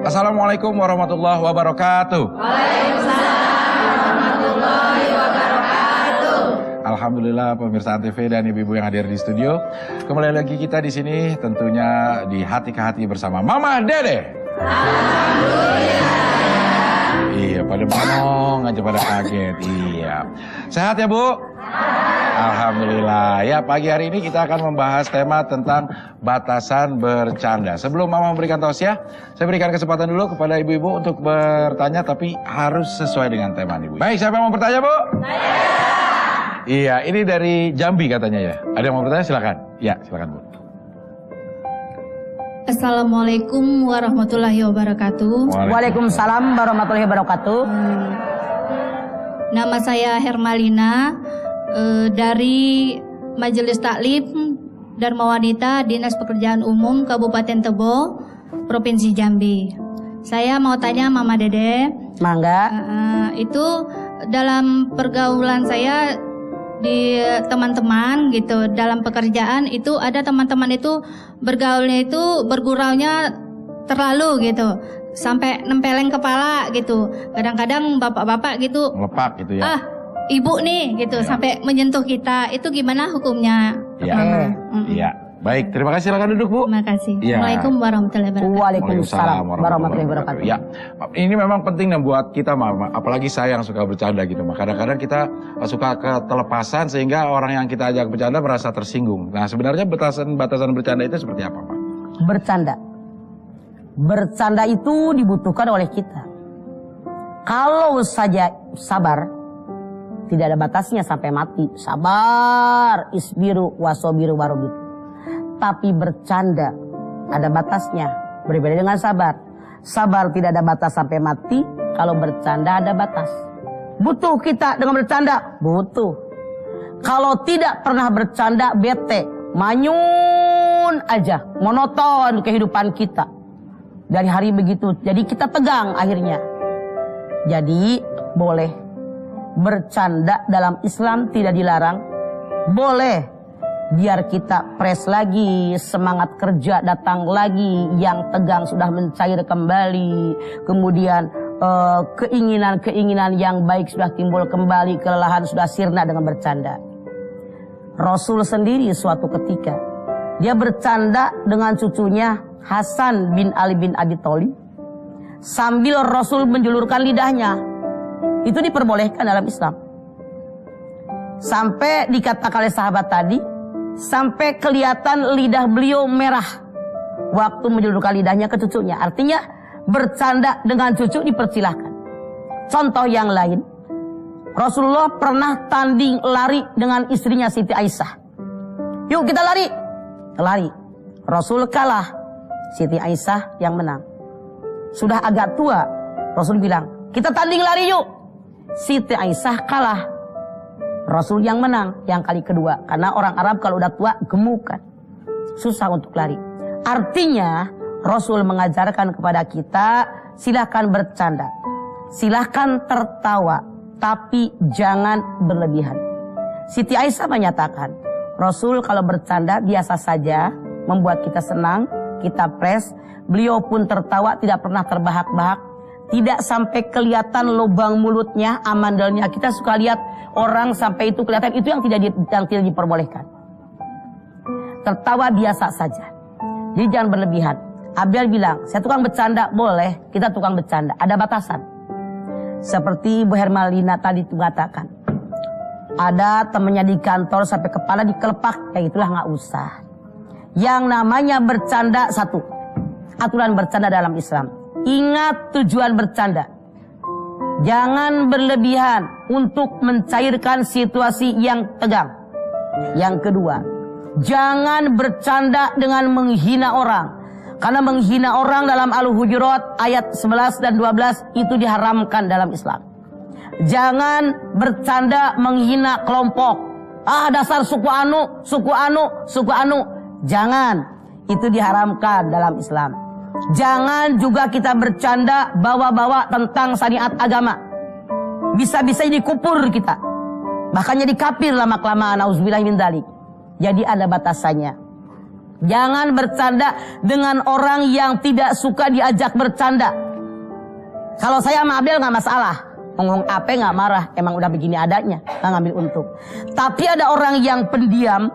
Assalamualaikum warahmatullahi wabarakatuh. Waalaikumsalam warahmatullahi wabarakatuh. Alhamdulillah pemirsa Antv dan ibu-ibu yang hadir di studio. Kembali lagi kita di sini tentunya di Hati ke Hati bersama Mama Dede. Alhamdulillah. Iya, pada bengong aja pada kaget. Iya. Sehat ya, Bu? Alhamdulillah. Ya, pagi hari ini kita akan membahas tema tentang batasan bercanda. Sebelum Mama memberikan tausiah, saya berikan kesempatan dulu kepada ibu-ibu untuk bertanya, tapi harus sesuai dengan tema nih, Bu. Baik, siapa yang mau bertanya, Bu? Saya. Iya, ini dari Jambi katanya ya. Ada yang mau bertanya, silakan. Ya, silakan, Bu. Assalamualaikum warahmatullahi wabarakatuh. Waalaikumsalam warahmatullahi wabarakatuh. Nama saya Hermalina dari Majelis Taklim Dharma Wanita Dinas Pekerjaan Umum Kabupaten Tebo, Provinsi Jambi. Saya mau tanya Mama Dede. Mangga. Itu dalam pergaulan saya di teman-teman gitu, dalam pekerjaan itu ada teman-teman itu berguraunya terlalu gitu, sampai nempeleng kepala gitu. Kadang-kadang bapak-bapak gitu Ngelepak gitu ya. Ibu nih gitu, sampai menyentuh kita. Itu gimana hukumnya? Iya. Iya. Baik, terima kasih, silakan duduk, Bu. Terima kasih. Ya. Assalamualaikum warahmatullahi wabarakatuh. Waalaikumsalam warahmatullahi wabarakatuh. Ya, ini memang penting dan buat kita, Mama. Apalagi saya yang suka bercanda gitu. Kadang-kadang kita suka ketelepasan sehingga orang yang kita ajak bercanda merasa tersinggung. Nah, sebenarnya batasan bercanda itu seperti apa, Pak? Bercanda itu dibutuhkan oleh kita. Kalau saja sabar, tidak ada batasnya sampai mati. Sabar, isbiru, wasobiru, warobitu. Tapi bercanda ada batasnya, berbeda dengan sabar. Sabar tidak ada batas sampai mati, kalau bercanda ada batas. Butuh kita dengan bercanda? Butuh. Kalau tidak pernah bercanda, bete, manyun aja, monoton kehidupan kita. Dari hari begitu, jadi kita tegang akhirnya. Jadi boleh bercanda dalam Islam, tidak dilarang. Boleh. Biar kita fresh lagi, semangat kerja datang lagi, yang tegang sudah mencair kembali. Kemudian keinginan-keinginan yang baik sudah timbul kembali, kelelahan sudah sirna dengan bercanda. Rasul sendiri suatu ketika, dia bercanda dengan cucunya Hasan bin Ali bin Abi Thalib. Sambil Rasul menjulurkan lidahnya. Itu diperbolehkan dalam Islam. Sampai dikatakan oleh sahabat tadi, sampai kelihatan lidah beliau merah waktu menjulurkan lidahnya ke cucunya. Artinya bercanda dengan cucu dipersilahkan. Contoh yang lain, Rasulullah pernah tanding lari dengan istrinya Siti Aisyah. Yuk kita lari. Lari. Rasul kalah, Siti Aisyah yang menang. Sudah agak tua, Rasul bilang, kita tanding lari yuk. Siti Aisyah kalah, Rasul yang menang yang kali kedua. Karena orang Arab kalau udah tua gemukan, susah untuk lari. Artinya Rasul mengajarkan kepada kita, silahkan bercanda, silahkan tertawa, tapi jangan berlebihan. Siti Aisyah menyatakan, Rasul kalau bercanda biasa saja, membuat kita senang, kita fresh. Beliau pun tertawa, tidak pernah terbahak-bahak. Tidak sampai kelihatan lubang mulutnya, amandelnya. Kita suka lihat orang sampai itu kelihatan, itu yang tidak diperbolehkan. Tertawa biasa saja. Jadi jangan berlebihan. Abel bilang, saya tukang bercanda, boleh. Kita tukang bercanda, ada batasan. Seperti Bu Hermalina tadi mengatakan, ada temennya di kantor sampai kepala dikelepak, ya itulah nggak usah. Yang namanya bercanda satu, aturan bercanda dalam Islam. Ingat tujuan bercanda. Jangan berlebihan untuk mencairkan situasi yang tegang. Yang kedua, jangan bercanda dengan menghina orang. Karena menghina orang dalam Al-Hujurat ayat 11 dan 12 itu diharamkan dalam Islam. Jangan bercanda menghina kelompok. Dasar suku anu, suku anu, suku anu. Jangan. Itu diharamkan dalam Islam. Jangan juga kita bercanda bawa-bawa tentang syariat agama. Bisa-bisa jadi kufur kita. Bahkan jadi kafir lama-kelamaan. Auzubillahi min dzalik. Jadi ada batasannya. Jangan bercanda dengan orang yang tidak suka diajak bercanda. Kalau saya sama Abel nggak masalah. Ngomong apa nggak marah. Emang udah begini adanya. Nggak ngambil untung. Tapi ada orang yang pendiam.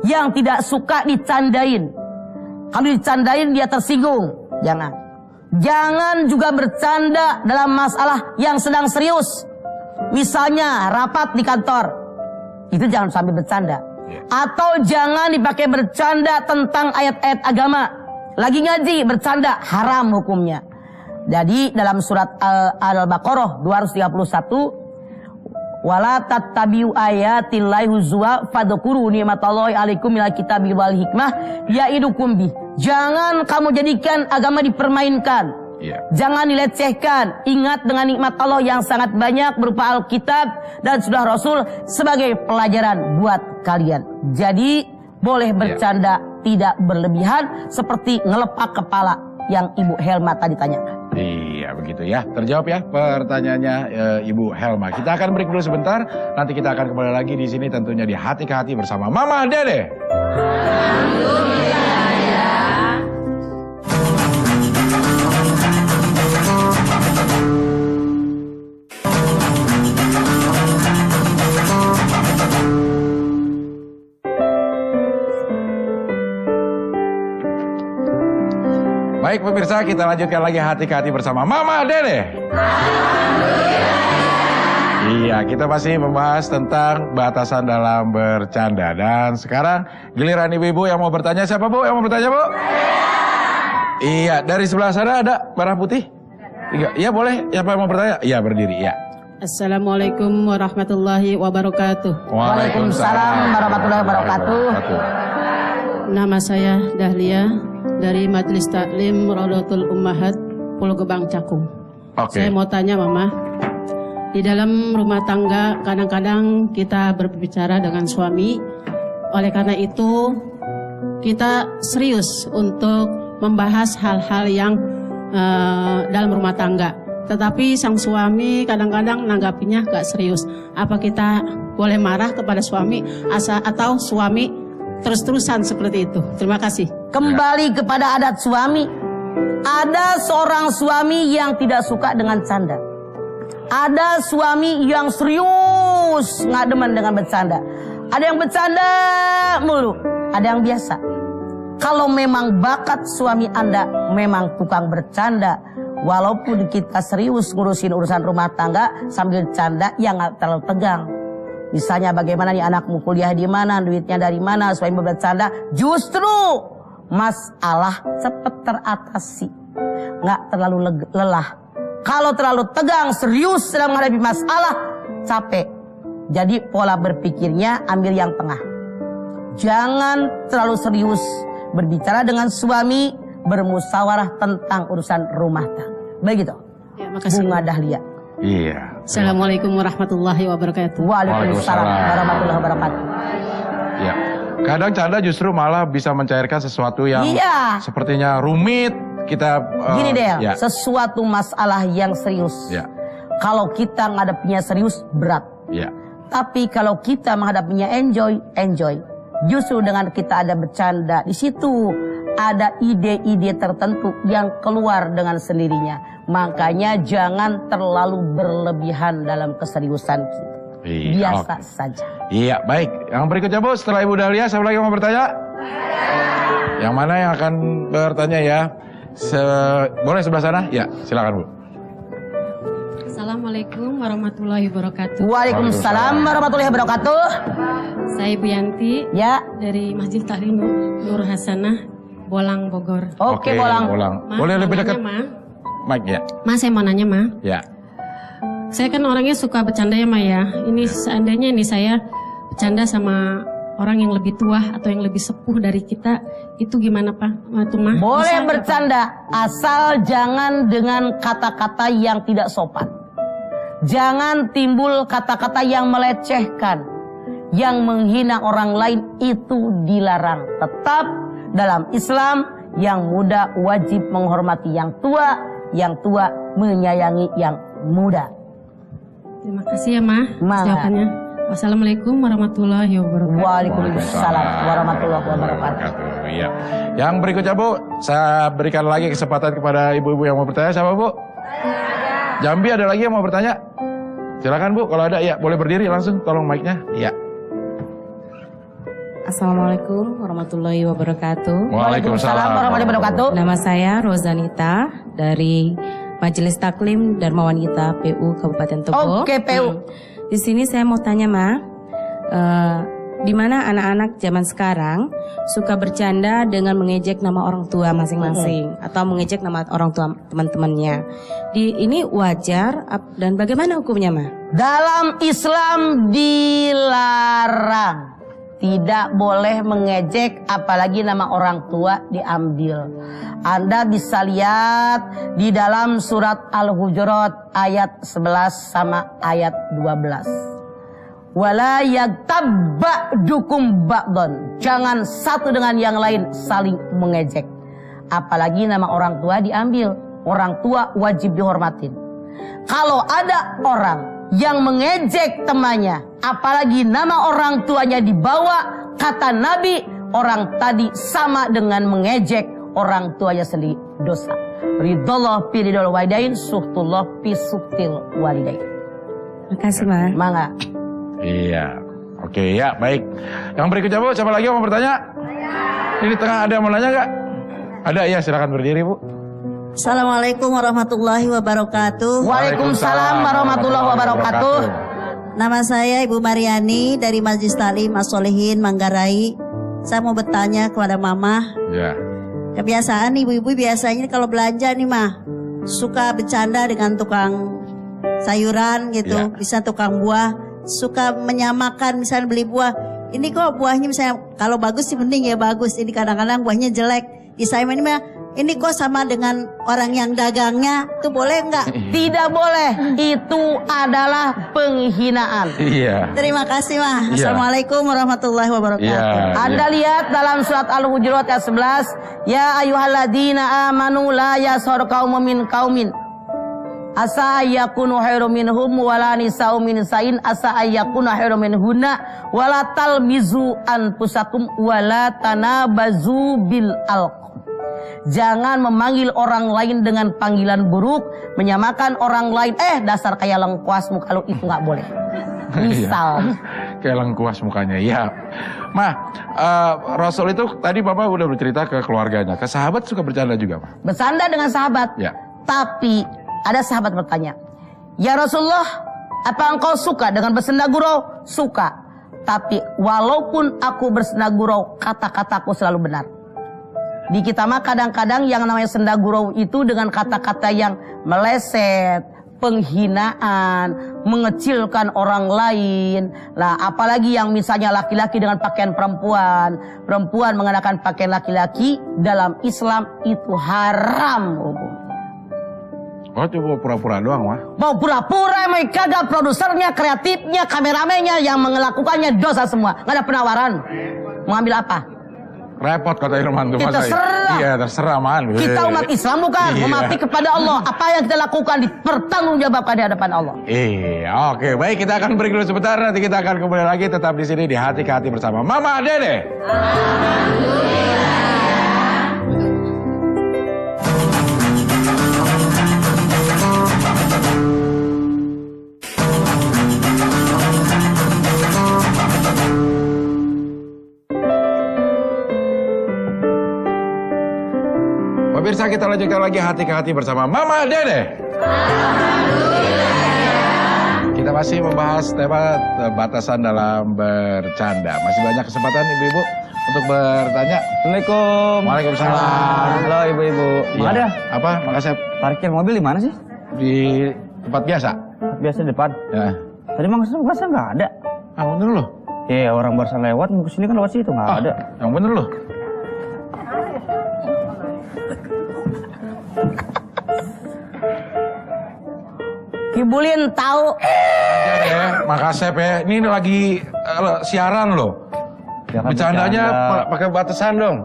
Yang tidak suka dicandain. Kalau dicandain dia tersinggung. Jangan. Jangan juga bercanda dalam masalah yang sedang serius. Misalnya rapat di kantor. Itu jangan sampai bercanda. Atau jangan dipakai bercanda tentang ayat-ayat agama. Lagi ngaji bercanda haram hukumnya. Jadi dalam surat Al-Baqarah 231, wala tattabi'u ayatillahi huzwa fadhkuru ni'matallahi 'alaikum minal kitabi wal hikmah ya'idukum bih. Jangan kamu jadikan agama dipermainkan. Jangan dilecehkan. Ingat dengan nikmat Allah yang sangat banyak berupa Alkitab dan sunnah Rasul sebagai pelajaran buat kalian. Jadi boleh bercanda tidak berlebihan seperti ngelepak kepala yang Ibu Helma tadi tanyakan. Iya begitu ya. Terjawab ya pertanyaannya Ibu Helma. Kita akan break dulu sebentar. Nanti kita akan kembali lagi di sini tentunya di Hati ke Hati bersama Mama Dede. Baik pemirsa, kita lanjutkan lagi Hati ke Hati bersama Mama Dede. Iya, kita masih membahas tentang batasan dalam bercanda. Dan sekarang giliran ibu-ibu yang mau bertanya. Siapa Bu yang mau bertanya Bu? Iya, dari sebelah sana ada merah putih. Iya boleh, siapa yang mau bertanya? Iya berdiri, ya. Assalamualaikum warahmatullahi wabarakatuh. Waalaikumsalam warahmatullahi wabarakatuh. Nama saya Dahlia dari Majelis Taklim Rodotul Ummahat Pulau Gebang Cakung. Saya mau tanya Mama, di dalam rumah tangga kadang-kadang kita berbicara dengan suami. Oleh karena itu kita serius untuk membahas hal-hal yang dalam rumah tangga. Tetapi sang suami kadang-kadang nanggapinya gak serius. Apa kita boleh marah kepada suami atau suami terus-terusan seperti itu? Terima kasih. Kembali kepada adat suami. Ada seorang suami yang tidak suka dengan canda. Ada suami yang serius, nggak demen dengan bercanda. Ada yang bercanda mulu, ada yang biasa. Kalau memang bakat suami Anda memang tukang bercanda, walaupun kita serius ngurusin urusan rumah tangga sambil canda, ya nggak terlalu tegang. Misalnya bagaimana nih anakmu kuliah di mana, duitnya dari mana, suami bercanda, justru masalah cepat teratasi, nggak terlalu lelah. Kalau terlalu tegang, serius dalam menghadapi masalah, capek. Jadi pola berpikirnya ambil yang tengah. Jangan terlalu serius berbicara dengan suami, bermusyawarah tentang urusan rumah tangga. Begitu. Ya, makasih. Bunga Dahlia. Iya. Assalamualaikum warahmatullahi wabarakatuh. Waalaikumsalam warahmatullahi wabarakatuh. Ya. Kadang canda justru malah bisa mencairkan sesuatu yang sepertinya rumit. Kita gini deh, sesuatu masalah yang serius. Kalau kita menghadapinya serius, berat. Tapi kalau kita menghadapinya enjoy. Justru dengan kita ada bercanda, di situ ada ide-ide tertentu yang keluar dengan sendirinya. Makanya jangan terlalu berlebihan dalam keseriusan kita. Biasa saja. Iya, baik. Yang berikutnya Bu, setelah Ibu Dahlia, siapa lagi mau bertanya? Yang mana yang akan bertanya ya? Boleh sebelah sana? Ya, silakan Bu. Assalamualaikum warahmatullahi wabarakatuh. Waalaikumsalam warahmatullahi wabarakatuh. Saya Ibu Yanti dari Masjid Taklim Nur Hasanah, Bolang, Bogor. Oke, Bolang. Boleh lebih dekat? Mike ya. Mas, saya mau nanya, Ma. Ya. Saya kan orangnya suka bercanda ya, Ma ya. Ini seandainya saya bercanda sama orang yang lebih tua atau yang lebih sepuh dari kita, itu gimana Pak? Boleh bercanda, asal jangan dengan kata-kata yang tidak sopan. Jangan timbul kata-kata yang melecehkan, yang menghina orang lain, itu dilarang. Tetap dalam Islam, yang muda wajib menghormati yang tua menyayangi yang muda. Terima kasih ya Ma, jawabannya. Assalamualaikum warahmatullahi wabarakatuh. Waalaikumsalam warahmatullahi wabarakatuh. Iya. Yang berikutnya Bu, saya berikan lagi kesempatan kepada ibu-ibu yang mau bertanya. Siapa Bu? Jambi ada lagi yang mau bertanya? Silakan Bu, kalau ada ya boleh berdiri langsung, tolong mic-nya. Iya. Assalamualaikum warahmatullahi wabarakatuh. Waalaikumsalam warahmatullahi wabarakatuh. Nama saya Rozanita dari Majelis Taklim Dharma Wanita PU Kabupaten Tebo. Oke, PU. Di sini saya mau tanya Ma, di mana anak-anak zaman sekarang suka bercanda dengan mengejek nama orang tua masing-masing atau mengejek nama orang tua teman-temannya. Ini wajar dan bagaimana hukumnya Ma? Dalam Islam dilarang. Tidak boleh mengejek apalagi nama orang tua diambil. Anda bisa lihat di dalam surat Al-Hujurat ayat 11 sama ayat 12. Wala yaghtab ba'dukum ba'don. Jangan satu dengan yang lain saling mengejek. Apalagi nama orang tua diambil. Orang tua wajib dihormatin. Kalau ada orang yang mengejek temannya, apalagi nama orang tuanya dibawa, kata Nabi, orang tadi sama dengan mengejek orang tuanya sendiri, dosa. Ridallah fi ridal walidain, suhtullah fi suhtil walidain. Makasih Ma. Mangga. Iya. Oke ya, baik. Yang berikutnya Bu, siapa lagi yang mau bertanya? Ini tengah ada yang mau nanya nggak? Ada ya, silakan berdiri Bu. Assalamualaikum warahmatullahi wabarakatuh. Waalaikumsalam warahmatullahi wabarakatuh. Nama saya Ibu Mariani dari Majelis Taklim As-Solihin Manggarai. Saya mau bertanya kepada Mama. Ya. Kebiasaan ibu-ibu biasanya kalau belanja nih Mah, suka bercanda dengan tukang sayuran gitu, bisa tukang buah, suka menyamakan misalnya beli buah. Ini kok buahnya misalnya kalau bagus sih mending ya bagus. Ini kadang-kadang buahnya jelek. Di saya ini mah ini kok sama dengan orang yang dagangnya, itu boleh nggak? Tidak boleh, itu adalah penghinaan. Iya. Terima kasih Mah. Assalamualaikum warahmatullahi wabarakatuh. Iya. Anda lihat dalam surat Al-Hujurat ayat 11, ya ayyuhalladzina amanu la yashar qaumun min qaumin asa ayyakunu khairum minhum wala nisa'u min sa'in asa ayyakuna khairum minhunna wala talmizu anfusakum wala tanabazu bil alq. Jangan memanggil orang lain dengan panggilan buruk, menyamakan orang lain, dasar kayak lengkuasmu, kalau itu nggak boleh. Misal. Kayak lengkuas mukanya, ya. Ma, Rasul itu tadi Bapak udah bercerita ke keluarganya, ke sahabat suka bercanda juga, Ma? Bercanda dengan sahabat. Ya. Tapi ada sahabat bertanya, ya Rasulullah, apa engkau suka dengan bersenda gurau? Suka. Tapi walaupun aku bersenda gurau, kata-kataku selalu benar. Di kita mah kadang-kadang yang namanya senda gurau itu dengan kata-kata yang meleset, penghinaan, mengecilkan orang lain. Lah apalagi yang misalnya laki-laki dengan pakaian perempuan, perempuan mengenakan pakaian laki-laki, dalam Islam itu haram hukum. Oh itu pura-pura doang Mah? Mau pura-pura, emang kagak produsernya, kreatifnya, kameramennya yang melakukannya dosa semua. Gak ada penawaran. Mau ambil apa? Repot kata Irman tuh. Kita terserah. Iya terserah man. Kita umat Islam bukan, mengabdi kepada Allah. Apa yang kita lakukan dipertanggungjawabkan di hadapan Allah. Iya, oke, baik, kita akan break dulu sebentar. Nanti kita akan kembali lagi tetap di sini di Hati ke Hati bersama Mama Dede. Pemirsa, kita lanjutkan lagi Hati ke Hati bersama Mama Dede. Kita masih membahas tema batasan dalam bercanda. Masih banyak kesempatan ibu-ibu untuk bertanya. Assalamualaikum. Waalaikumsalam. Halo ibu-ibu. Iya. Ada Apa? Makasih. parkir mobil di mana sih? Di tempat biasa. Biasa di depan. Ya. Tadi masa nggak ada. Ah, bener loh. Iya, orang barusan lewat mau kesini kan lewat situ nggak ada. Yang bener loh. Kibulin tahu. Makasih ya. Ini lagi siaran loh. Ya kan Bercandanya bercanda. pakai batasan dong.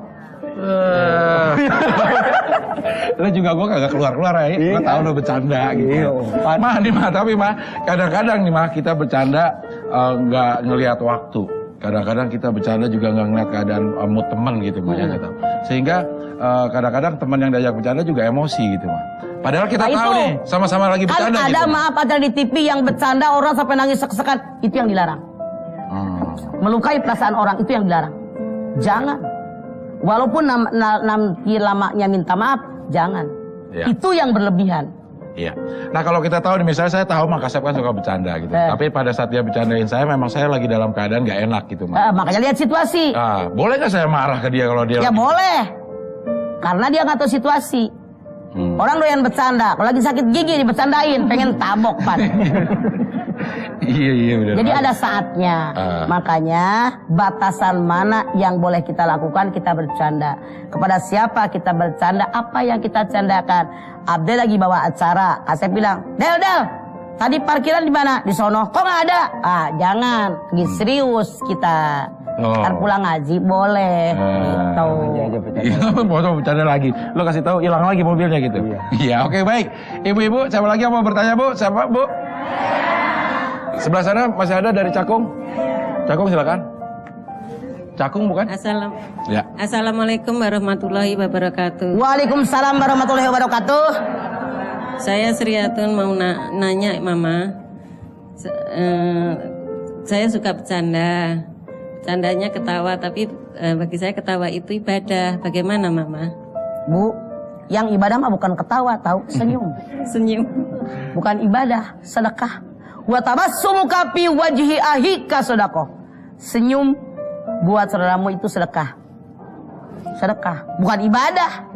Lo juga gue kagak keluar-keluar ya. Gue tahu lo bercanda gitu. Iya. Mah nih mah, tapi mah kadang-kadang nih mah kita bercanda nggak ngelihat waktu. Kadang-kadang kita bercanda juga nggak ngeliat keadaan mood teman gitu, Ma, ya, gitu. Sehingga kadang-kadang teman yang diajak bercanda juga emosi gitu, Ma. Padahal kita tahu nih, sama-sama lagi bercanda kan ada gitu. maaf acara di TV yang bercanda orang sampai nangis sek-sekan, itu yang dilarang. Melukai perasaan orang itu yang dilarang. Jangan. Walaupun nanti lamanya minta maaf, jangan. Ya. Itu yang berlebihan. Iya. Nah kalau kita tahu nih, misalnya saya tahu Mak Kasep kan suka bercanda gitu. Tapi pada saat dia bercandain saya, memang saya lagi dalam keadaan gak enak gitu, Mak. Makanya lihat situasi. Boleh gak saya marah ke dia kalau dia Ya lagi... boleh. Karena dia nggak tahu situasi. Orang doyan bercanda, kalau lagi sakit gigi dibercandain, pengen tabok, Pan. Iya benar. Jadi ada saatnya. Makanya batasan mana yang boleh kita lakukan, kita bercanda. Kepada siapa kita bercanda, apa yang kita candakan. Abdel lagi bawa acara, Kasep bilang, Del, tadi parkiran di mana? Di sono. Kok nggak ada? Jangan. Lagi serius kita. Ntar pulang ngaji boleh. Gitu. Iya, mau bercanda lagi. Lo kasih tahu hilang lagi mobilnya gitu. Iya, oke baik. Ibu-ibu, siapa lagi yang mau bertanya, Bu? Siapa, Bu? Sebelah sana masih ada dari Cakung. Cakung silakan. Cakung bukan? Ya. Assalamualaikum warahmatullahi wabarakatuh. Waalaikumsalam warahmatullahi wabarakatuh. Saya Sriatun mau nanya Mama. Saya suka bercanda. Bercandanya ketawa, tapi bagi saya ketawa itu ibadah. Bagaimana Mama? Bu, yang ibadah mah bukan ketawa, tahu? Senyum. Senyum. Bukan ibadah, sedekah. Wa tabassumuka fi wajhi ahika sedekah. Senyum buat saudaramu itu sedekah. Sedekah, bukan ibadah.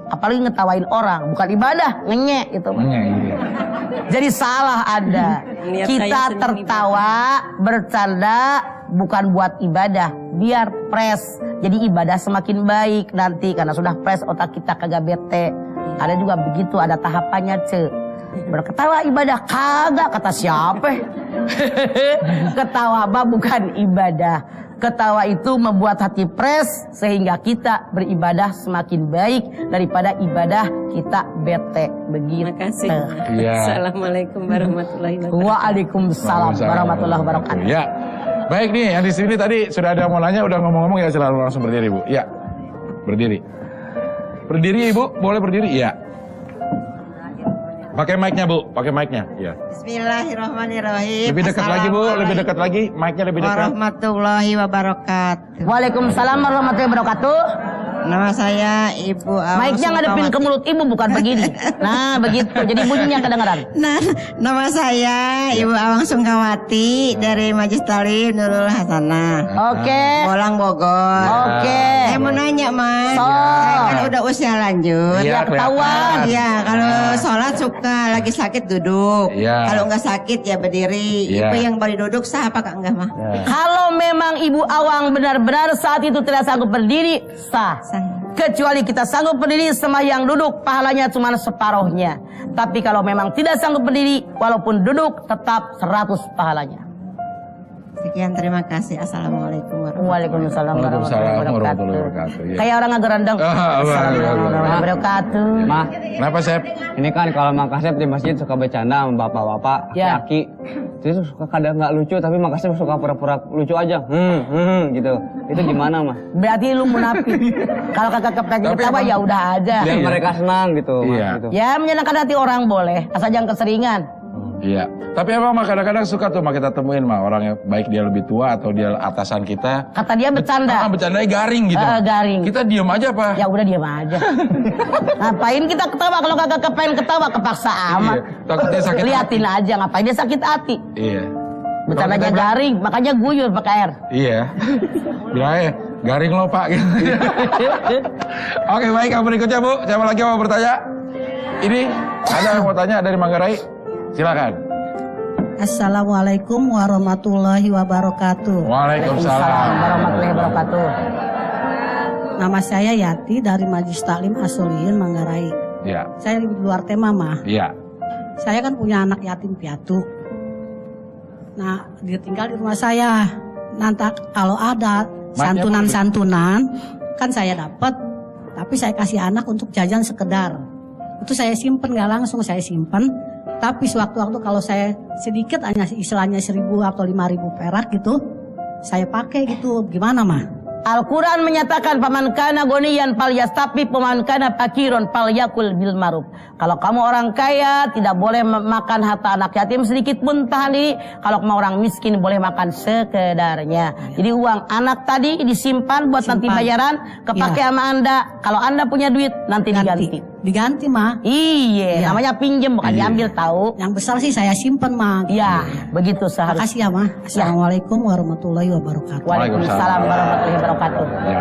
Apalagi ngetawain orang, bukan ibadah, ngenyek itu. Jadi salah Anda. Kita tertawa, bercanda, bukan buat ibadah, biar fresh. Jadi ibadah semakin baik nanti karena sudah fresh otak kita kagak bete. Ada juga begitu, ada tahapannya, Berketawa ibadah kagak, kata siapa? Ketawa bukan ibadah. Ketawa itu membuat hati fresh sehingga kita beribadah semakin baik daripada ibadah kita bete begitu. Terima kasih. Assalamualaikum warahmatullahi wabarakatuh. Waalaikumsalam warahmatullahi wabarakatuh. Ya. Baik nih, yang di sini tadi sudah ada yang mau nanya, udah ngomong-ngomong ya, selalu langsung berdiri, Bu. Ya. Berdiri. Berdiri, Ibu. Boleh berdiri? Iya. Pakai mic-nya, Bu. Pakai mic-nya. Iya. Bismillahirrahmanirrahim. Lebih dekat lagi, Bu. Lebih dekat lagi. Mic-nya lebih dekat. Warahmatullahi wabarakatuh. Waalaikumsalam warahmatullahi wabarakatuh. Nama saya Ibu Awang. Mic-nya ngadepin ke mulut ibu, bukan begini. Nah, begitu. Jadi bunyinya kedengaran. Nah, nama saya Ibu Awang Sungkawati dari Majelis Talim Nurul Hasanah. Oke. Bolang Bogor. Oke. Saya mau nanya, Mas. Sok. Kan udah usia lanjut. Iya, ketahuan. Iya, kalau sholat suka lagi sakit duduk. Iya. Kalau nggak sakit ya berdiri. Iya. Ibu yang baru duduk sah apa enggak, mah? Kalau memang Ibu Awang benar-benar saat itu tidak sanggup berdiri, sah. Kecuali kita sanggup berdiri sembahyang duduk, pahalanya cuma separuhnya. Tapi kalau memang tidak sanggup berdiri, walaupun duduk tetap 100 pahalanya. Sekian, terima kasih. Assalamualaikum Waalaikumsalam warahmatullahi wabarakatuh. Ya. Kayak orang agak rendang. Assalamualaikum warahmatullahi wabarakatuh. Ma, Kenapa, Sep? ini kan kalau Mak Kasep di masjid suka bercanda sama bapak-bapak, Ya. laki. Terus suka kadang nggak lucu, tapi Mak Kasep suka pura-pura lucu aja. Gitu. Itu gimana, Ma? Berarti lu munafik. Kalau kakak kepengen ketawa ya udah aja. Biar mereka senang gitu, Ma, Iya. gitu. Ya menyenangkan hati orang boleh, asal jangan keseringan. Iya. Tapi emang Mak, kadang-kadang suka tuh Mak kita temuin Mak, orang yang baik dia lebih tua atau dia atasan kita. Kata dia bercanda. Bercandanya garing gitu. Garing. Kita diem aja, Pak. Ya udah diam aja. Ngapain kita ketawa kalau kagak kepengen ketawa, kepaksa amat. Iya, takutnya sakit Liatin aja, ngapain dia sakit hati. Iya. Bercandanya Kalau kita garing, makanya guyur pakai air. Iya. Bilang aja, garing lo Pak. Oke, baik, yang berikutnya Bu. Siapa lagi yang mau bertanya? Ini ada yang mau tanya dari Manggarai. Silakan. Assalamualaikum warahmatullahi wabarakatuh. Waalaikumsalam warahmatullahi wabarakatuh. Nama saya Yati dari Majelis Taklim As-Solihin Manggarai. Iya. Saya di luar tema, mah. Iya. Saya kan punya anak yatim piatu. Nah, dia tinggal di rumah saya. Nanti kalau ada santunan-santunan, kan saya dapat. Tapi saya kasih anak untuk jajan sekedar. Itu saya simpen, nggak langsung saya simpen. Tapi sewaktu-waktu kalau saya sedikit hanya istilahnya 1.000 atau 5.000 perak gitu, saya pakai gitu. Gimana mah? Al-Quran menyatakan paman kana goniyan falyastafi paman kana fakiron falyakul bil ma'ruf. Kalau kamu orang kaya tidak boleh makan harta anak yatim sedikit pun tahan diri. Kalau kamu orang miskin boleh makan sekedarnya. Jadi uang anak tadi disimpan buat nanti bayaran, kepake sama Anda. Kalau Anda punya duit nanti diganti. Diganti mah. Iya, namanya pinjem bukan diambil tahu. Yang besar sih saya simpan mah. Iya, begitu seharusnya. Makasih ya mah. Assalamualaikum warahmatullahi wabarakatuh. Waalaikumsalam warahmatullahi wabarakatuh. Ya.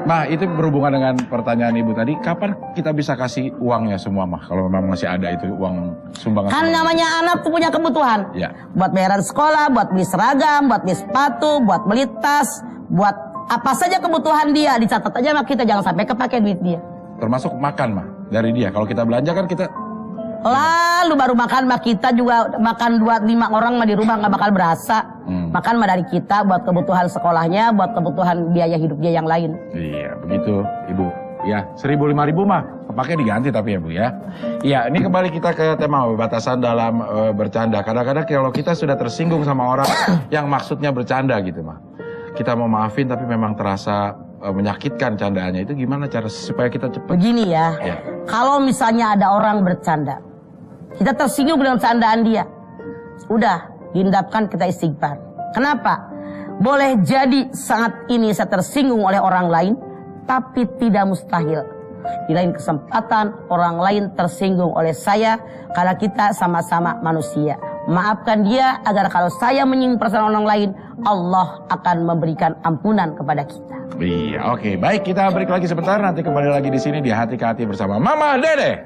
Nah, itu berhubungan dengan pertanyaan Ibu tadi, kapan kita bisa kasih uangnya semua mah? Kalau memang masih ada itu uang sumbangan. Kan namanya anak tuh punya kebutuhan. Ya. Buat bayaran sekolah, buat beli seragam, buat beli sepatu, buat beli tas, buat apa saja kebutuhan dia dicatat aja mah kita, jangan sampai kepake duit dia. Termasuk makan mah dari dia. Kalau kita belanja kan kita lalu baru makan mah kita juga makan 2-5 orang mah di rumah nggak bakal berasa. Makan mah dari kita buat kebutuhan sekolahnya, buat kebutuhan biaya hidup dia yang lain. Iya, begitu Ibu. Ya, 1.000-5.000 mah kepake diganti tapi ya Bu ya. Iya, ini kembali kita ke tema batasan dalam bercanda. Kadang-kadang kalau kita sudah tersinggung sama orang yang maksudnya bercanda gitu mah, kita mau maafin tapi memang terasa menyakitkan candaannya, itu gimana cara supaya kita cepat? Begini ya, kalau misalnya ada orang bercanda, kita tersinggung dengan candaan dia, udah diendapkan kita istighfar. Kenapa? Boleh jadi saat ini saya tersinggung oleh orang lain, tapi tidak mustahil di lain kesempatan orang lain tersinggung oleh saya, karena kita sama-sama manusia. Maafkan dia agar kalau saya menyinggung perasaan orang lain, Allah akan memberikan ampunan kepada kita. Iya, oke. Baik, kita break lagi sebentar. Nanti kembali lagi di sini di Hati ke Hati bersama Mama Dede.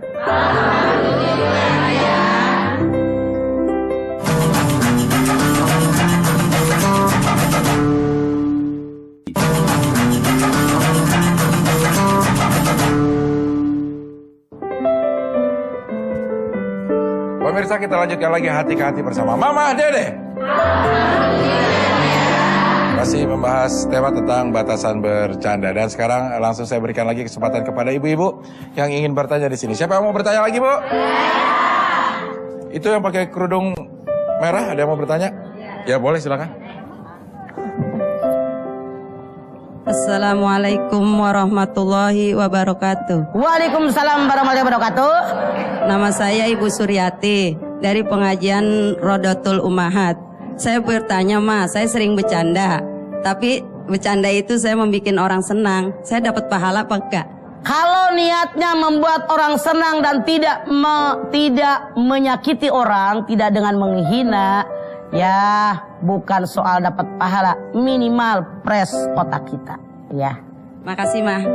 Pemirsa, kita lanjutkan lagi Hati ke Hati bersama Mama Dede. Masih membahas tema tentang batasan bercanda, dan sekarang langsung saya berikan lagi kesempatan kepada ibu-ibu yang ingin bertanya di sini. Siapa yang mau bertanya lagi, Bu? Itu yang pakai kerudung merah, ada yang mau bertanya? Ya boleh, silakan. Assalamualaikum warahmatullahi wabarakatuh. Waalaikumsalam warahmatullahi wabarakatuh. Nama saya Ibu Suryati dari pengajian Rodotul Ummahat. Saya bertanya, Mas, saya sering bercanda, tapi bercanda itu saya membuat orang senang. Saya dapat pahala apa enggak? Kalau niatnya membuat orang senang dan tidak menyakiti orang, tidak dengan menghina, ya bukan soal dapat pahala, minimal press otak kita, ya. Makasih, Mah,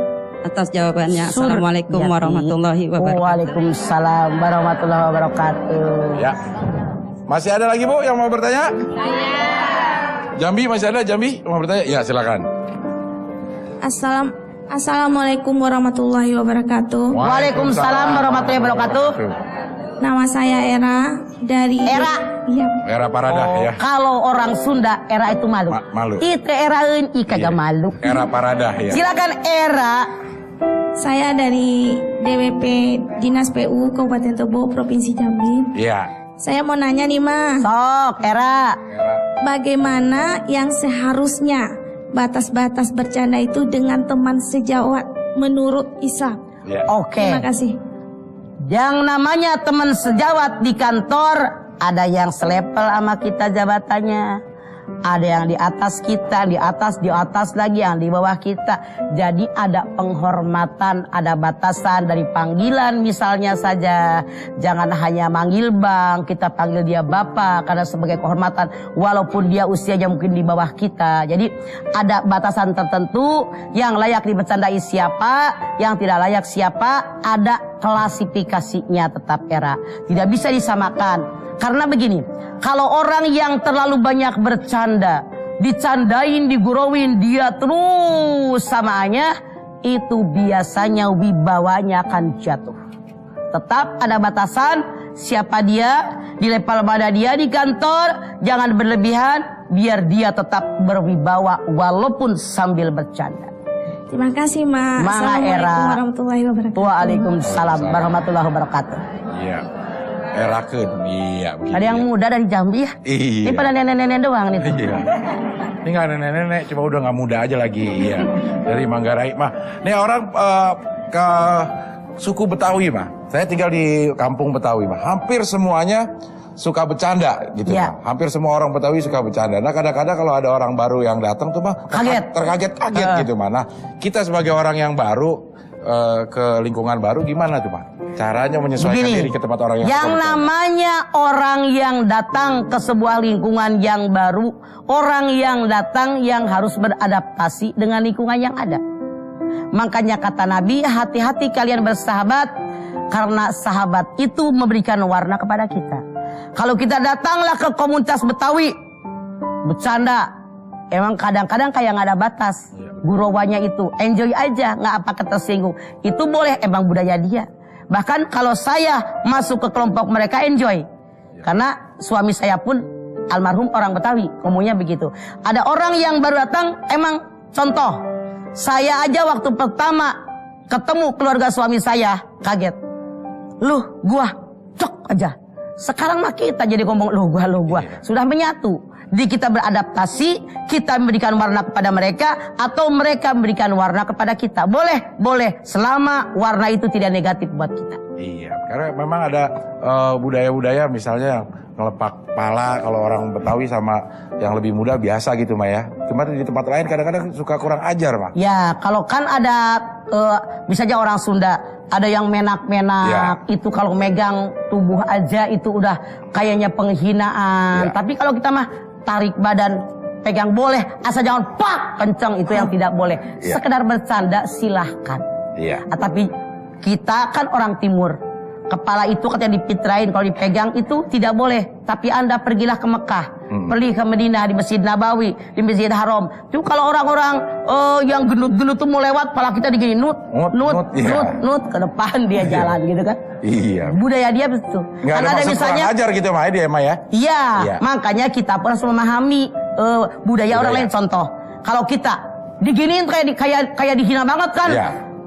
atas jawabannya. Assalamualaikum warahmatullahi wabarakatuh. Waalaikumsalam warahmatullahi wabarakatuh. Ya. Masih ada lagi, Bu, yang mau bertanya? Jambi, masih ada Jambi mau bertanya? Ya, silakan. Assalamualaikum warahmatullahi wabarakatuh. Waalaikumsalam warahmatullahi wabarakatuh. Nama saya Era dari Iya. Era Paradah, ya. Kalau orang Sunda, Era itu malu. Malu. Itu eraeun kagak malu. Era Paradah, ya. Silakan Era. Saya dari DWP Dinas PU Kabupaten Tebo Provinsi Jambi. Iya. Saya mau nanya nih, Ma. Sok, Era. Bagaimana yang seharusnya batas-batas bercanda itu dengan teman sejawat menurut Islam? Oke. Terima kasih. Yang namanya teman sejawat di kantor, ada yang selepel sama kita jabatannya. Ada yang di atas kita, di atas lagi, yang di bawah kita. Jadi ada penghormatan, ada batasan dari panggilan misalnya saja. Jangan hanya manggil bang, kita panggil dia bapak karena sebagai kehormatan. Walaupun dia usianya mungkin di bawah kita. Jadi ada batasan tertentu yang layak dibercandai siapa, yang tidak layak siapa. Ada klasifikasinya tetap, Era. Tidak bisa disamakan. Karena begini, kalau orang yang terlalu banyak bercanda, dicandain, digurauin, dia terus samaannya, itu biasanya wibawanya akan jatuh. Tetap ada batasan, siapa dia, di level mana dia di kantor, jangan berlebihan, biar dia tetap berwibawa walaupun sambil bercanda. Terima kasih, Ma. Assalamualaikum warahmatullahi wabarakatuh. Waalaikumsalam warahmatullahi wabarakatuh. Iya. erakeun. Iya, begitu. Ada yang muda dari Jambi ya? Iya. Ini pada nenek-nenek doang nih. Iya. Ini nggak nenek-nenek, cuma udah nggak muda aja lagi. Iya. Dari Manggarai mah. Nih orang ke suku Betawi mah. Saya tinggal di kampung Betawi mah. Hampir semuanya suka bercanda gitu ya. mah. Hampir semua orang Betawi suka bercanda. Nah kadang-kadang kalau ada orang baru yang datang tuh mah terkaget-kaget gitu mah. Nah kita sebagai orang yang baru ke lingkungan baru gimana tuh mah? Caranya menyesuaikan diri ke tempat orang yang namanya orang yang datang ke sebuah lingkungan yang baru, orang yang datang yang harus beradaptasi dengan lingkungan yang ada. Makanya kata Nabi, hati-hati kalian bersahabat karena sahabat itu memberikan warna kepada kita. Kalau kita datanglah ke komunitas Betawi bercanda, emang kadang-kadang kayak nggak ada batas. Gurowanya itu enjoy aja, nggak apa ketersinggung. Itu boleh, emang budaya dia. Bahkan kalau saya masuk ke kelompok mereka enjoy. Karena suami saya pun almarhum orang Betawi, ngomongnya begitu. Ada orang yang baru datang, emang contoh. Saya aja waktu pertama ketemu keluarga suami saya, kaget. Loh, gua, cok aja. Sekarang mah kita jadi ngomong loh gua. Sudah menyatu. Di kita beradaptasi, kita memberikan warna kepada mereka, atau mereka memberikan warna kepada kita. Boleh, selama warna itu tidak negatif buat kita. Iya, karena memang ada budaya-budaya misalnya yang ngelepak pala kalau orang Betawi sama yang lebih muda biasa gitu mah ya. Cuma di tempat lain kadang-kadang suka kurang ajar mah. Ya, kalau kan ada misalnya orang Sunda, ada yang menak-menak, itu kalau megang tubuh aja itu udah kayaknya penghinaan. Tapi kalau kita mah tarik badan, pegang boleh, asal jangan pak kenceng, itu yang tidak boleh. Sekedar bercanda silahkan. Tapi kita kan orang timur, kepala itu katanya dipitrain, kalau dipegang itu tidak boleh. Tapi Anda pergilah ke Mekah, pergi ke Madinah, di Masjid Nabawi, di Masjid Haram. Itu kalau orang-orang yang gendut-gendut tuh mau lewat, pala kita digini nut ke depan dia jalan gitu kan. Iya. Budaya dia betul. Nggak ada maksud kurang ajar gitu mah dia mah ya. Iya. Makanya kita pun harus memahami budaya orang lain. Contoh, kalau kita diginiin kayak dihina banget kan.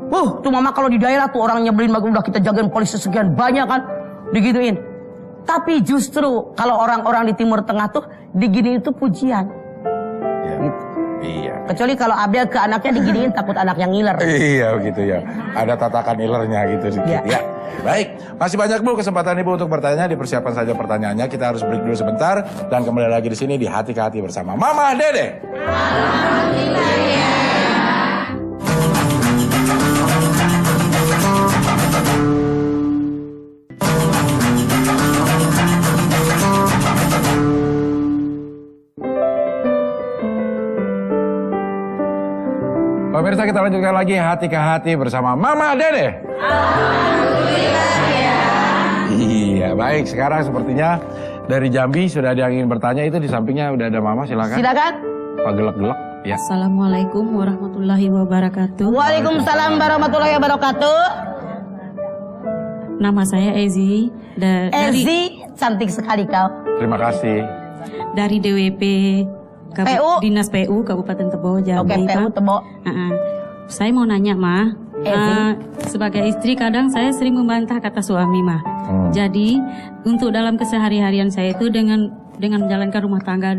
Tuh mama kalau di daerah tuh orang nyebelin banget, udah kita jagain polisi sekian banyak kan, digituin. Tapi justru kalau orang-orang di Timur Tengah tuh diginiin itu pujian. Gitu. Iya. Kecuali kalau Abdel ke anaknya diginiin takut anaknya ngiler. Iya begitu ya. Ada tatakan ilernya gitu sedikit ya. Baik, masih banyak Bu kesempatan Ibu untuk bertanya, dipersiapkan saja pertanyaannya. Kita harus break dulu sebentar dan kembali lagi di sini di Hati ke Hati bersama Mama Dede. Pemirsa, kita lanjutkan lagi Hati ke Hati bersama Mama Dede. Iya, baik. Sekarang sepertinya dari Jambi sudah ada yang ingin bertanya, itu di sampingnya udah ada Mama, silakan. Silakan. Pak gelek-gelek. Ya. Assalamualaikum warahmatullahi wabarakatuh. Waalaikumsalam warahmatullahi wabarakatuh. Nama saya Ezi. Ezi, cantik sekali kau. Terima kasih. Dari DWP Dinas PU Kabupaten Tebo, Jambi. PU Tebo. Saya mau nanya, Ma. Sebagai istri kadang saya sering membantah kata suami, Ma. Jadi untuk dalam kesehari-harian saya itu dengan menjalankan rumah tangga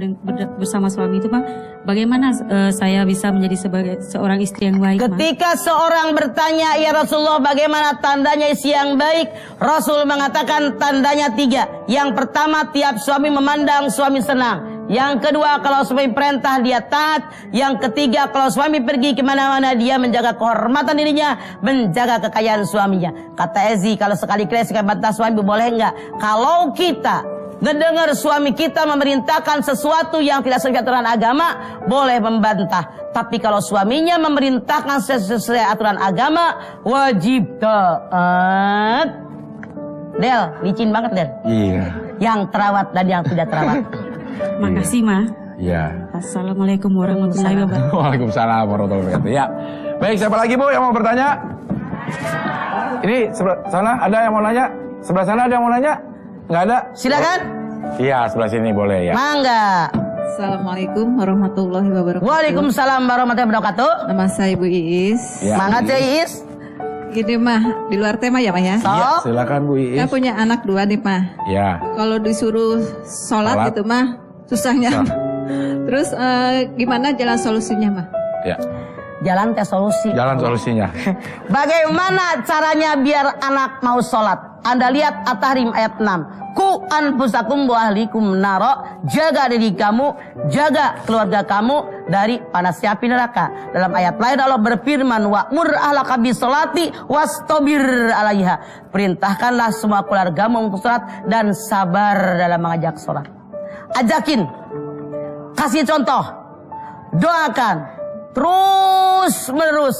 bersama suami itu, Ma, bagaimana saya bisa menjadi sebagai seorang istri yang baik, Ma? Ketika seorang bertanya, ya Rasulullah, bagaimana tandanya istri yang baik? Rasul mengatakan tandanya 3. Yang pertama, tiap suami memandang suami senang. Yang kedua, kalau suami perintah dia taat. Yang ketiga, kalau suami pergi kemana-mana dia menjaga kehormatan dirinya, menjaga kekayaan suaminya. Kata Ezi, kalau sekali-kali saya bantah suami boleh enggak? Kalau kita ngedengar suami kita memerintahkan sesuatu yang tidak sesuai aturan agama, boleh membantah. Tapi kalau suaminya memerintahkan sesuai aturan agama, wajib taat. Del, licin banget Del. Iya. Yang terawat dan yang tidak terawat. Makasih, Ma. Ya. Assalamualaikum warahmatullahi wabarakatuh. Waalaikumsalam warahmatullahi wabarakatuh. Ya. Baik, siapa lagi Bu yang mau bertanya? Ini sebelah sana ada yang mau nanya? Sebelah sana ada yang mau nanya? Nggak ada? Silakan. Iya, sebelah sini boleh ya. Mangga. Assalamualaikum warahmatullahi wabarakatuh. Waalaikumsalam warahmatullahi wabarakatuh. Nama saya Ibu Iis. Ya. Mangga Teh Iis. Gini mah, di luar tema ya mah ya? Iya, silakan Bu Iis. Saya punya anak 2 nih mah. Ya. Kalau disuruh sholat gitu mah, susahnya. Terus gimana jalan solusinya mah? Ya. Jalan teh solusi. Jalan solusinya. Bagaimana caranya biar anak mau sholat? Anda lihat At-Tahrim ayat 6. Ku anfusakum wa ahlikum naro. Jaga diri kamu, jaga keluarga kamu dari panasnya api neraka. Dalam ayat lain Allah berfirman, wa'mur ahlaka bisolati wastabir alaiha. Perintahkanlah semua keluargamu untuk sholat dan sabar dalam mengajak sholat. Ajakin, kasih contoh, doakan. Terus menerus,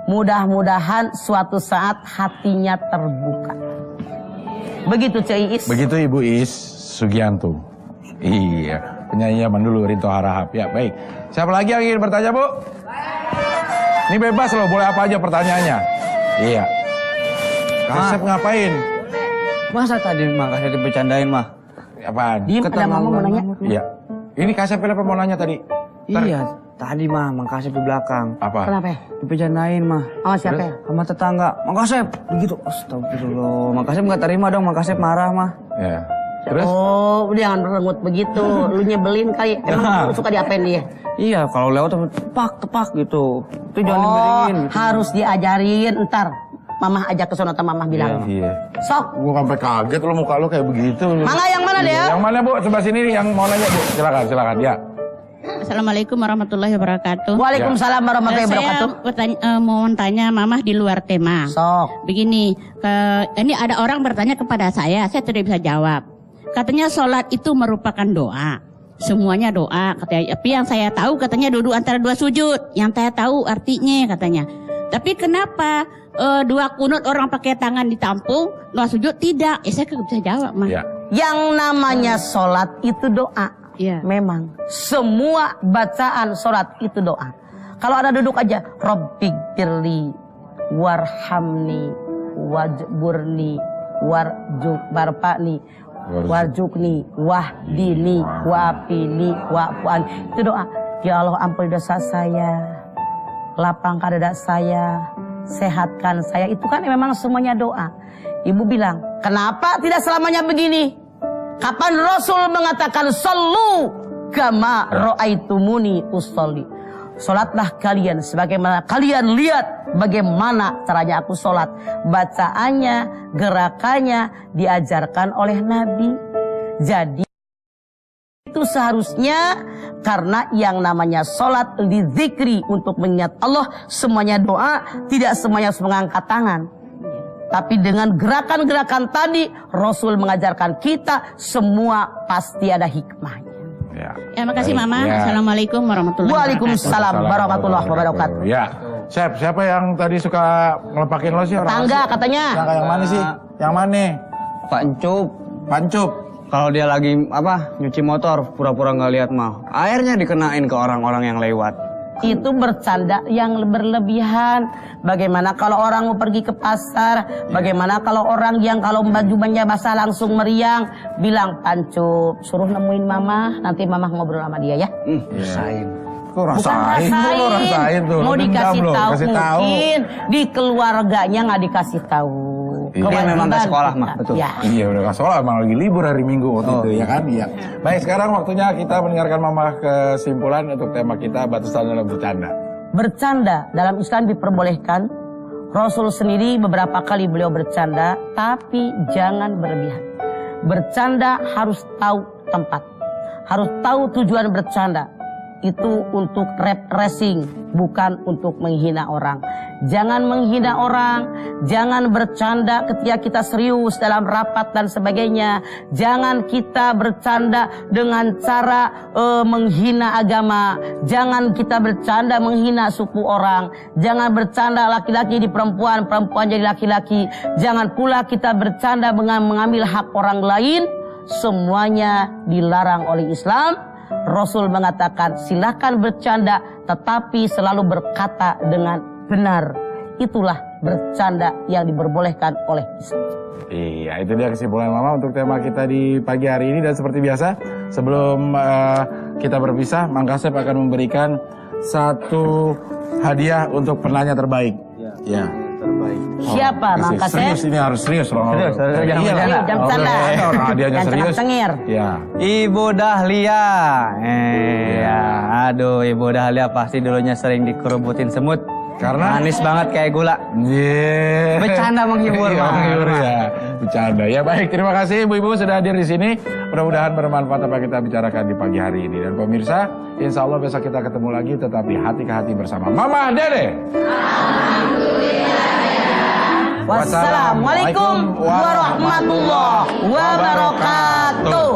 mudah-mudahan suatu saat hatinya terbuka. Begitu Cik Iis. Begitu Ibu Iis Sugianto. Iya, penyanyi zaman dulu Rinto Harahap. Ya baik. Siapa lagi yang ingin bertanya Bu? Ini bebas loh, boleh apa aja pertanyaannya. Iya. Kasep ngapain? Masa tadi mah Kasep bercandain mah? Apaan? Diem, ada mama mau nanya. Iya. Ini Kasep kenapa mau nanya tadi? Iya, tadi mah Mang Kasep di belakang. Apa? Kenapa? Dipecandain mah. Sama siapa ya? Sama tetangga. Mang Kasep begitu. Astagfirullah. Mang Kasep nggak terima dong. Mang Kasep marah mah. Ya. Terus? Oh, jangan berengut begitu. Lu nyebelin kali. Emang lu suka diapain dia? Iya, kalau lewat tepak gitu. Itu jangan diberiin. Gitu. Harus diajarin. Ntar Mama ajak ke sono atau Mama bilang. Iya. Sok. Gua sampai kaget lu muka lu kayak begitu. Mangga yang mana deh? Yang mana Bu? Sebelah sini nih yang mau nanya Bu. Silakan ya. Assalamualaikum warahmatullahi wabarakatuh. Waalaikumsalam warahmatullahi wabarakatuh. Saya mau tanya Mama di luar tema. Sok. Begini, ini ada orang bertanya kepada saya tidak bisa jawab. Katanya sholat itu merupakan doa. Semuanya doa katanya. Tapi yang saya tahu katanya duduk antara 2 sujud. Yang saya tahu artinya katanya. Tapi kenapa 2 kunut orang pakai tangan ditampung, 2 sujud tidak? Saya tidak bisa jawab Mas. Ya. Yang namanya sholat itu doa. Iya. Memang semua bacaan sholat itu doa. Kalau ada duduk aja, Rabbighfirli warhamni wajburni warfa'ni warjukni wahdini wafini wa'fu'an. Itu doa. Ya Allah, ampuni dosa saya, lapangkan dada saya, sehatkan saya. Itu kan memang semuanya doa. Ibu bilang, kenapa tidak selamanya begini? Kapan Rasul mengatakan sallu kama ra'aitumuni usolli? Salatlah kalian sebagaimana kalian lihat bagaimana caranya aku salat. Bacaannya, gerakannya diajarkan oleh Nabi. Jadi itu seharusnya, karena yang namanya salat lidzikri, untuk mengingat Allah, semuanya doa, tidak semuanya harus mengangkat tangan. Tapi dengan gerakan-gerakan tadi, Rasul mengajarkan kita semua pasti ada hikmahnya. Ya, makasih Mama. Ya. Assalamualaikum warahmatullahi wabarakatuh. Waalaikumsalam warahmatullahi wabarakatuh. Ya, siapa yang tadi suka ngelepakin lo sih? Tangga katanya. Tangga yang mana sih? Yang mana? Pak Encup. Pak Encup. Kalau dia lagi nyuci motor, pura-pura nggak lihat mah, airnya dikenain ke orang-orang yang lewat. Itu bercanda yang berlebihan. Bagaimana kalau orang mau pergi ke pasar? Bagaimana kalau orang yang kalau bajunya basah langsung meriang? Bilang, Pancup, suruh nemuin Mama, nanti Mama ngobrol sama dia ya. Rasain. Kok rasain? tuh. Mau dikasih tahu mungkin di keluarganya nggak dikasih tahu. Dia memang ke sekolah mah, betul. Ya. Iya udah ke sekolah, emang lagi libur hari Minggu waktu itu ya kan. Iya. Baik, sekarang waktunya kita mendengarkan Mama kesimpulan untuk tema kita, batasan dalam bercanda. Bercanda dalam Islam diperbolehkan. Rasul sendiri beberapa kali beliau bercanda, tapi jangan berlebihan. Bercanda harus tahu tempat, harus tahu tujuan bercanda. Itu untuk refreshing, bukan untuk menghina orang. Jangan menghina orang, jangan bercanda ketika kita serius dalam rapat dan sebagainya. Jangan kita bercanda dengan cara menghina agama. Jangan kita bercanda menghina suku orang. Jangan bercanda laki-laki di perempuan, perempuan jadi laki-laki. Jangan pula kita bercanda dengan mengambil hak orang lain. Semuanya dilarang oleh Islam. Rasul mengatakan silakan bercanda, tetapi selalu berkata dengan benar. Itulah bercanda yang diperbolehkan oleh Islam. Iya, itu dia kesimpulan Mama untuk tema kita di pagi hari ini. Dan seperti biasa, sebelum kita berpisah, Mang Kasep akan memberikan 1 hadiah untuk penanya terbaik. Ya. Siapa Mang Kasep? Serius ini harus serius Ronaldo. Serius, jangan Iya, bercanda. Jangan bercanda. Orang hadiahnya Jangan serius. cengir. Ya. Ibu Dahlia. Ya, aduh Ibu Dahlia pasti dulunya sering dikerubutin semut. Karena manis banget kayak gula. Yeah. Bercanda menghibur, Iya, Mang. menghibur ya. Bercanda. Ya baik, terima kasih ibu-ibu sudah hadir di sini. Mudah-mudahan bermanfaat apa kita bicarakan di pagi hari ini. Dan pemirsa, insya Allah besok kita ketemu lagi, tetapi hati ke hati bersama Mama Dede. Wassalamualaikum warahmatullahi wabarakatuh.